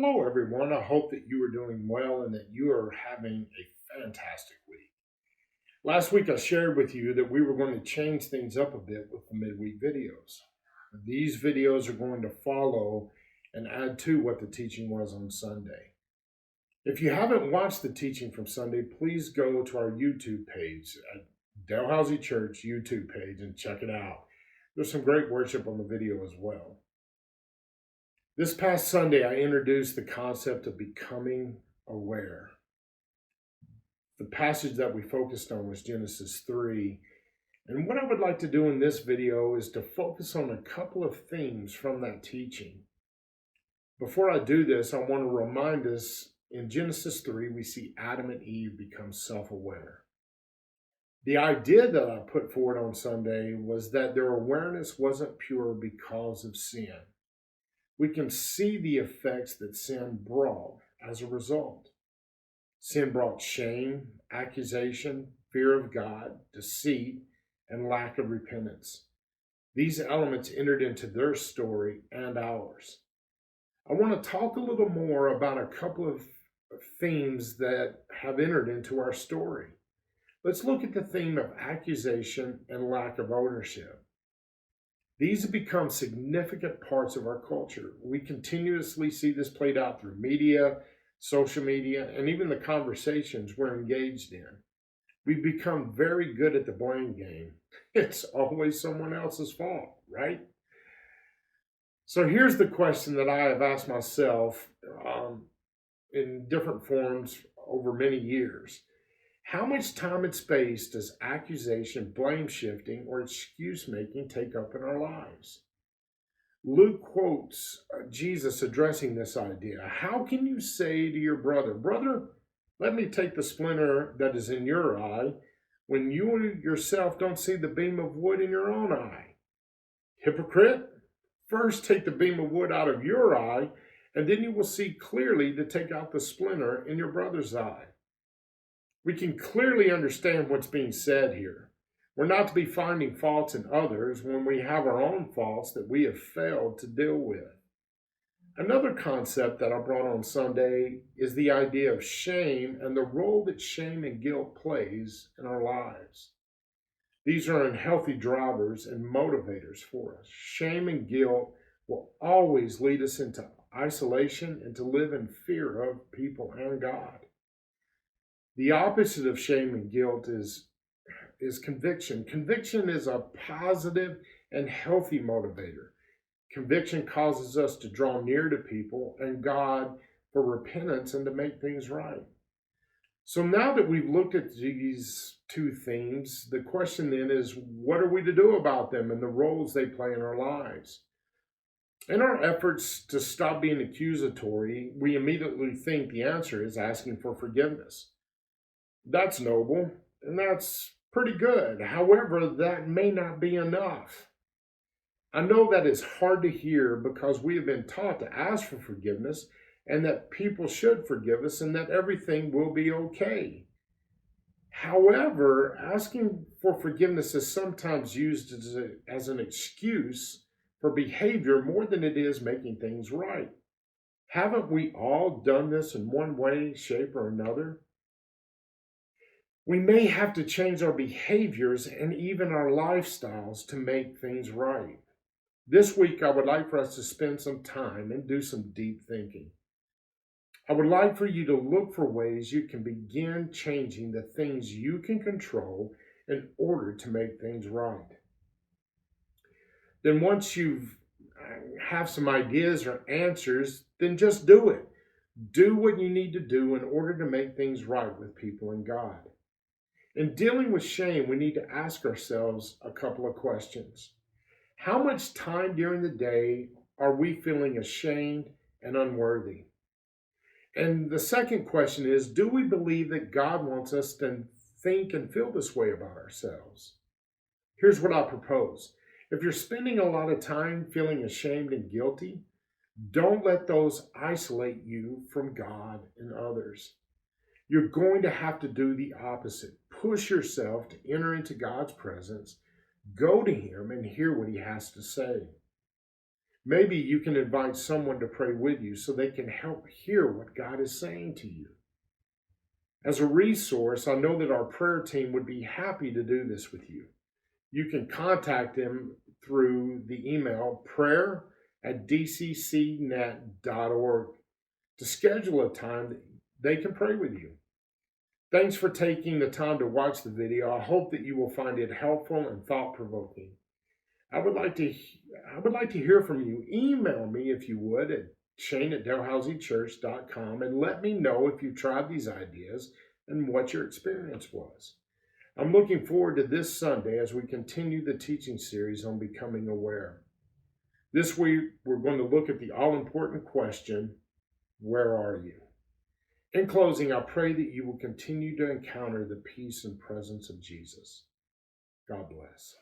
Hello, everyone. I hope that you are doing well and that you are having a fantastic week. Last week, I shared with you that we were going to change things up a bit with the midweek videos. These videos are going to follow and add to what the teaching was on Sunday. If you haven't watched the teaching from Sunday, please go to our YouTube page at Dalhousie Church YouTube page and check it out. There's some great worship on the video as well. This past Sunday, I introduced the concept of becoming aware. The passage that we focused on was Genesis 3. And what I would like to do in this video is to focus on a couple of themes from that teaching. Before I do this, I want to remind us in Genesis 3, we see Adam and Eve become self-aware. The idea that I put forward on Sunday was that their awareness wasn't pure because of sin. We can see the effects that sin brought as a result. Sin brought shame, accusation, fear of God, deceit, and lack of repentance. These elements entered into their story and ours. I want to talk a little more about a couple of themes that have entered into our story. Let's look at the theme of accusation and lack of ownership. These have become significant parts of our culture. We continuously see this played out through media, social media, and even the conversations we're engaged in. We've become very good at the blame game. It's always someone else's fault, right? So here's the question that I have asked myself in different forms over many years. How much time and space does accusation, blame shifting, or excuse making take up in our lives? Luke quotes Jesus addressing this idea. How can you say to your brother, "Brother, let me take the splinter that is in your eye," when you yourself don't see the beam of wood in your own eye? Hypocrite, first take the beam of wood out of your eye, and then you will see clearly to take out the splinter in your brother's eye. We can clearly understand what's being said here. We're not to be finding faults in others when we have our own faults that we have failed to deal with. Another concept that I brought on Sunday is the idea of shame and the role that shame and guilt plays in our lives. These are unhealthy drivers and motivators for us. Shame and guilt will always lead us into isolation and to live in fear of people and God. The opposite of shame and guilt is conviction. Conviction is a positive and healthy motivator. Conviction causes us to draw near to people and God for repentance and to make things right. So now that we've looked at these two themes, the question then is, what are we to do about them and the roles they play in our lives? In our efforts to stop being accusatory, we immediately think the answer is asking for forgiveness. That's noble, and that's pretty good. However, that may not be enough. I know that is hard to hear because we have been taught to ask for forgiveness and that people should forgive us and that everything will be okay. However, asking for forgiveness is sometimes used as an excuse for behavior more than it is making things right. Haven't we all done this in one way, shape, or another? We may have to change our behaviors and even our lifestyles to make things right. This week, I would like for us to spend some time and do some deep thinking. I would like for you to look for ways you can begin changing the things you can control in order to make things right. Then once you've have some ideas or answers, then just do it. Do what you need to do in order to make things right with people and God. In dealing with shame, we need to ask ourselves a couple of questions. How much time during the day are we feeling ashamed and unworthy? And the second question is, do we believe that God wants us to think and feel this way about ourselves? Here's what I propose. If you're spending a lot of time feeling ashamed and guilty, don't let those isolate you from God and others. You're going to have to do the opposite. Push yourself to enter into God's presence, go to Him, and hear what He has to say. Maybe you can invite someone to pray with you so they can help hear what God is saying to you. As a resource, I know that our prayer team would be happy to do this with you. You can contact them through the email prayer@dccnet.org to schedule a time that they can pray with you. Thanks for taking the time to watch the video. I hope that you will find it helpful and thought-provoking. I would like to hear from you. Email me if you would at shane@dalhouseychurch.com and let me know if you tried these ideas and what your experience was. I'm looking forward to this Sunday as we continue the teaching series on becoming aware. This week, we're going to look at the all-important question, where are you? In closing, I pray that you will continue to encounter the peace and presence of Jesus. God bless.